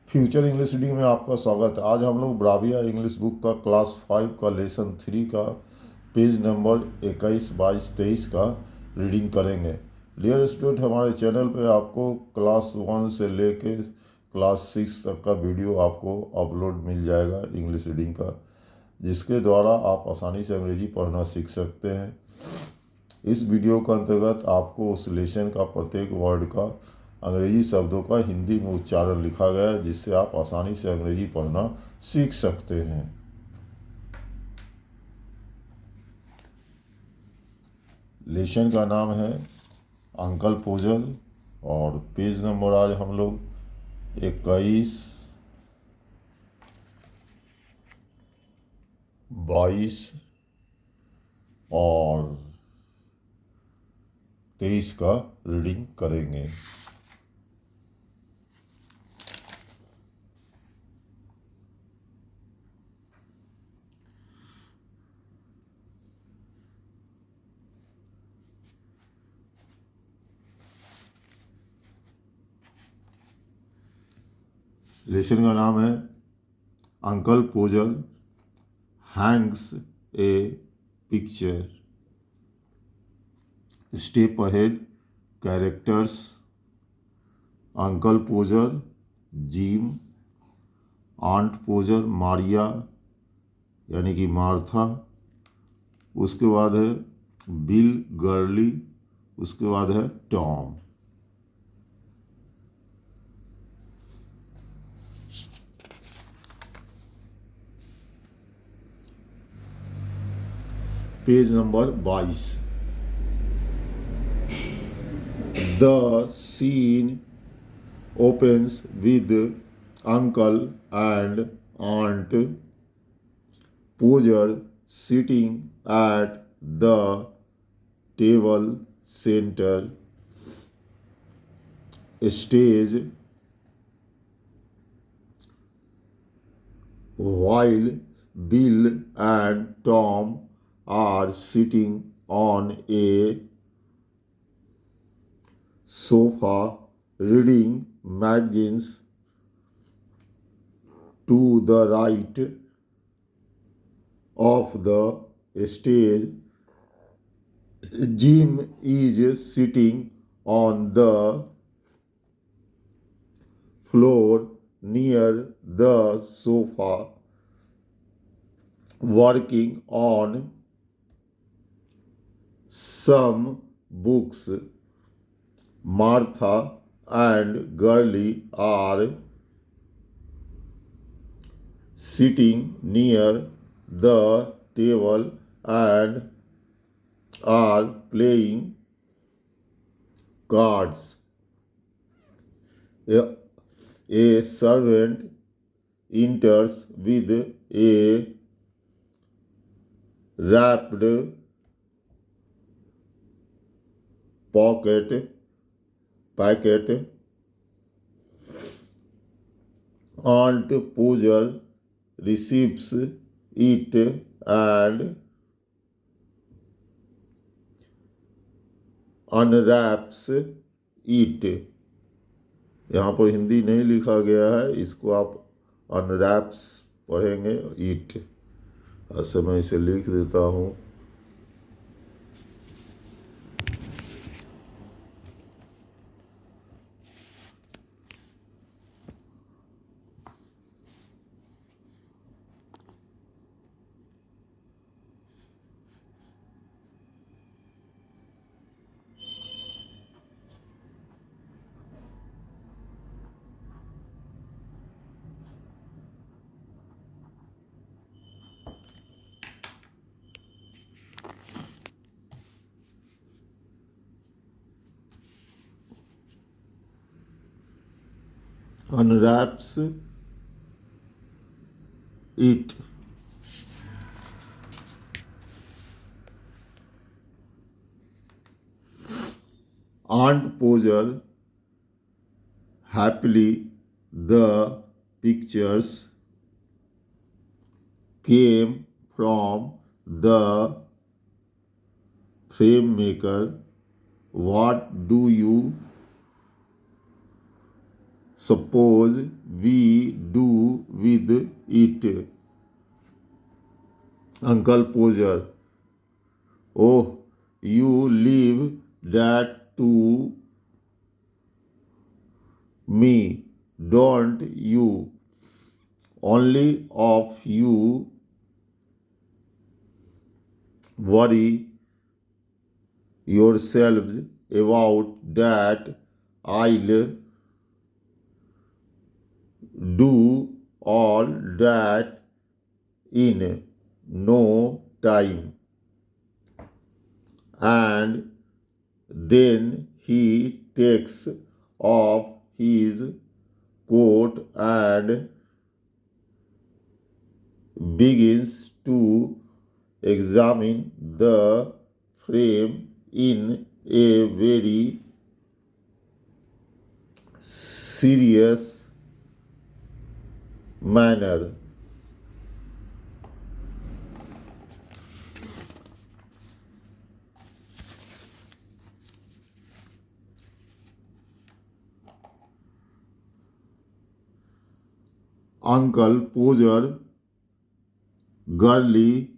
Future English reading में आपका स्वागत है। आज हम लोग ब्राविया इंग्लिश बुक का क्लास 5 का लेसन 3 का पेज नंबर 21, 22, 23 का रीडिंग करेंगे। डियर स्टूडेंट, हमारे चैनल पे आपको क्लास 1 से लेके क्लास 6 तक का वीडियो आपको अपलोड मिल जाएगा इंग्लिश रीडिंग का, जिसके द्वारा आप आसानी से अंग्रेजी पढ़ना सीख सकते हैं। इस वीडियो के अंतर्गत आपको उस लेसन का प्रत्येक वर्ड का अंग्रेजी शब्दों का हिंदी में उच्चारण लिखा गया है, जिससे आप आसानी से अंग्रेजी पढ़ना सीख सकते हैं। लेसन का नाम है अंकल पोजल और पेज नंबर आज हम लोग 21, 22 और 23 का रीडिंग करेंगे। लेसन का नाम है Uncle Podger hangs a picture. Step ahead characters: Uncle Podger Jim, Aunt Podger Maria यानी कि मार्था, उसके बाद है बिल गर्ली, उसके बाद है Tom. Page number 22। The scene opens with uncle and aunt Poser sitting at the table center stage, while Bill and Tom are sitting on a sofa reading magazines. To the right of the stage, Jim is sitting on the floor near the sofa, working on some books. Martha and Gurley are sitting near the table and are playing cards. A servant enters with a wrapped packet. Aunt Poser receives it and unwraps it. यहाँ पर हिंदी नहीं लिखा गया है, इसको आप अनरैप्स पढ़ेंगे ईट। ऐसे मैं इसे लिख देता हूँ। Unwraps it. Aunt Poser happily the pictures came from the frame maker. What do you suppose we do with it. Uncle Poser, oh, you leave that to me, don't you? Only of you worry yourselves about that. I'll do all that in no time. And then he takes off his coat and begins to examine the frame in a very serious manner. Uncle Poser, girlie,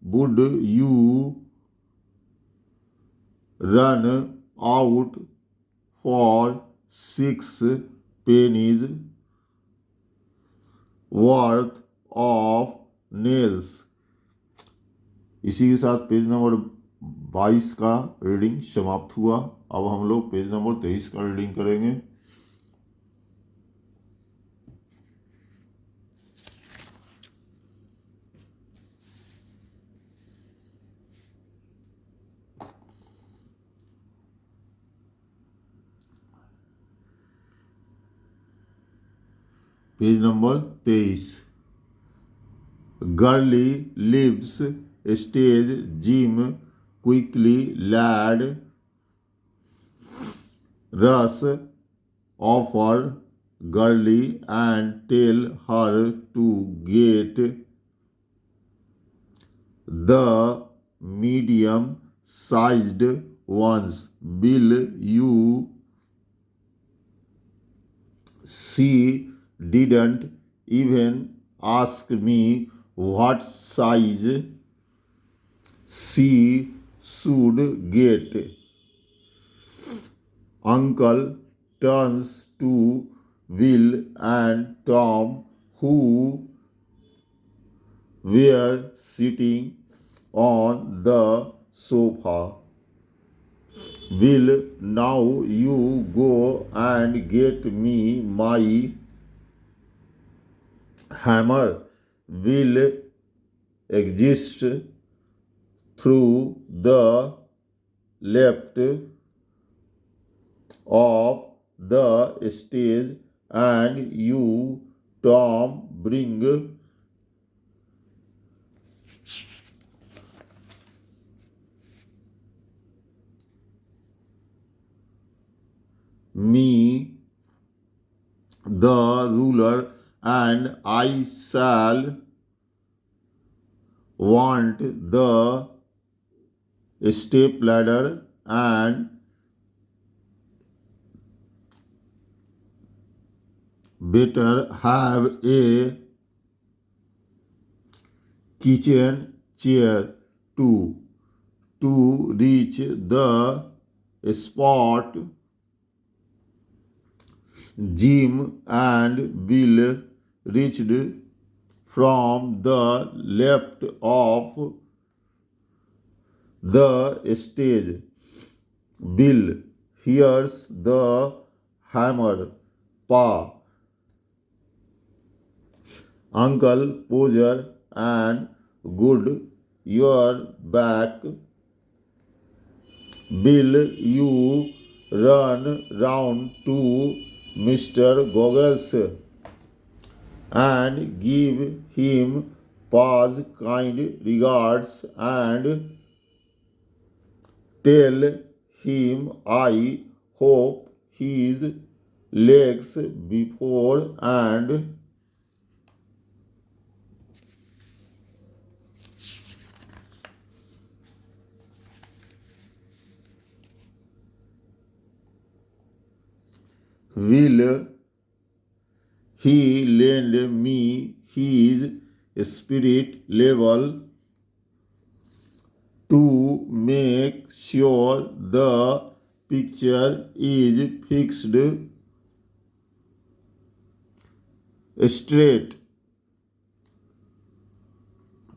would you run out for 6 pennies worth of nails? इसी के साथ page number 22 का reading समाप्त हुआ। अब हम लोग page number 23 का रीडिंग करेंगे। Page number 23। Girlie leaves stage. Jim quickly lad rush offer Girlie and tell her to get the medium sized ones. Will you? She didn't even ask me what size she should get. Uncle turns to Will and Tom, who were sitting on the sofa. Will, now you go and get me my hammer. Will exist through the left of the stage, and you, Tom, bring me the ruler, and I shall want the step ladder and better have a kitchen chair too. To reach the spot, Jim and Bill reached from the left of the stage. Bill, here's the hammer, Pa. Uncle Poser, and good, you're back. Bill, you run round to Mr. Goggles and give him Pa's kind regards, and tell him I hope his legs before and will He lent me his spirit level to make sure the picture is fixed straight.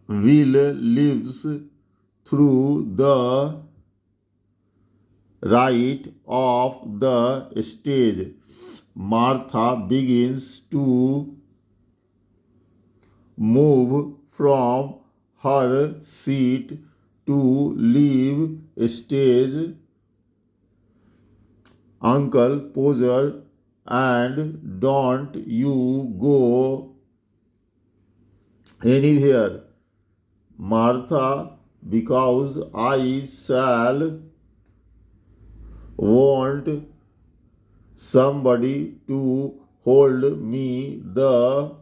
Will lives through the right of the stage. Martha begins to move from her seat to leave stage. Uncle Poser, and don't you go anywhere, Martha, because I shall want somebody to hold me the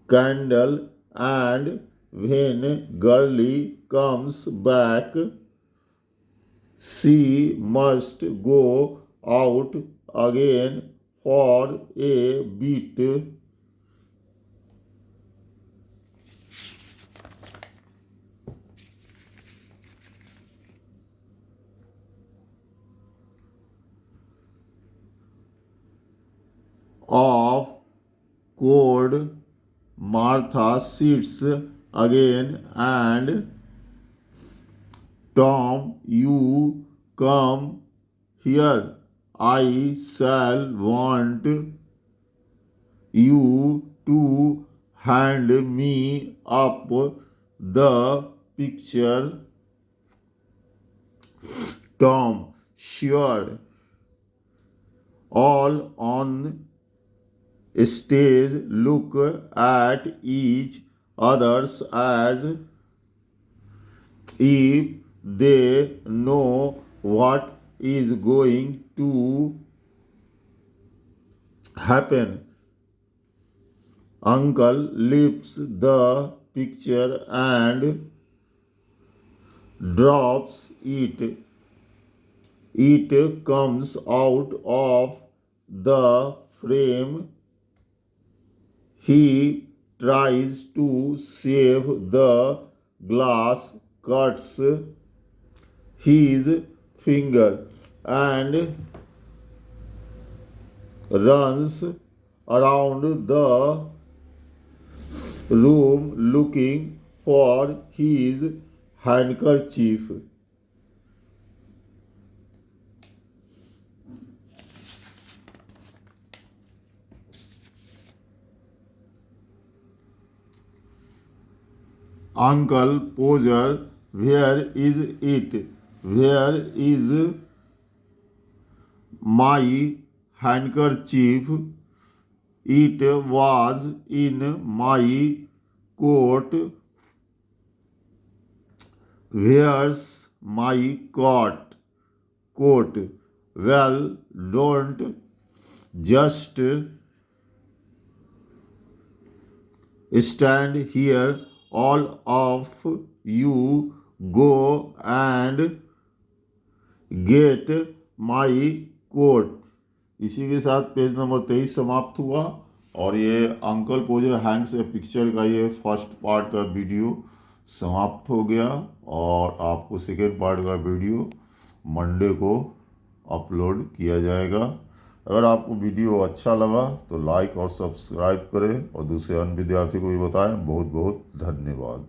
candle, and when Girlie comes back, she must go out again for a bit. Of cold, Martha sits again, and Tom, you come here. I shall want you to hand me up the picture. Tom, sure. All on stage look at each others as if they know what is going to happen. Uncle lifts the picture and drops it. It comes out of the frame. He tries to save the glass, cuts his finger, and runs around the room looking for his handkerchief. Uncle Poser, where is it? Where is my handkerchief? It was in my coat. Where's my coat? Well, don't just stand here. All of you go and get my coat. इसी के साथ page number 23 समाप्त हुआ। और ये uncle पोजर Hanks ए picture का ये first part का वीडियो समाप्त हो गया, और आपको सेकेंड पार्ट का वीडियो मंडे को अपलोड किया जाएगा। अगर आपको वीडियो अच्छा लगा तो लाइक और सब्सक्राइब करें, और दूसरे अन्य विद्यार्थियों को भी बताएं। बहुत बहुत धन्यवाद।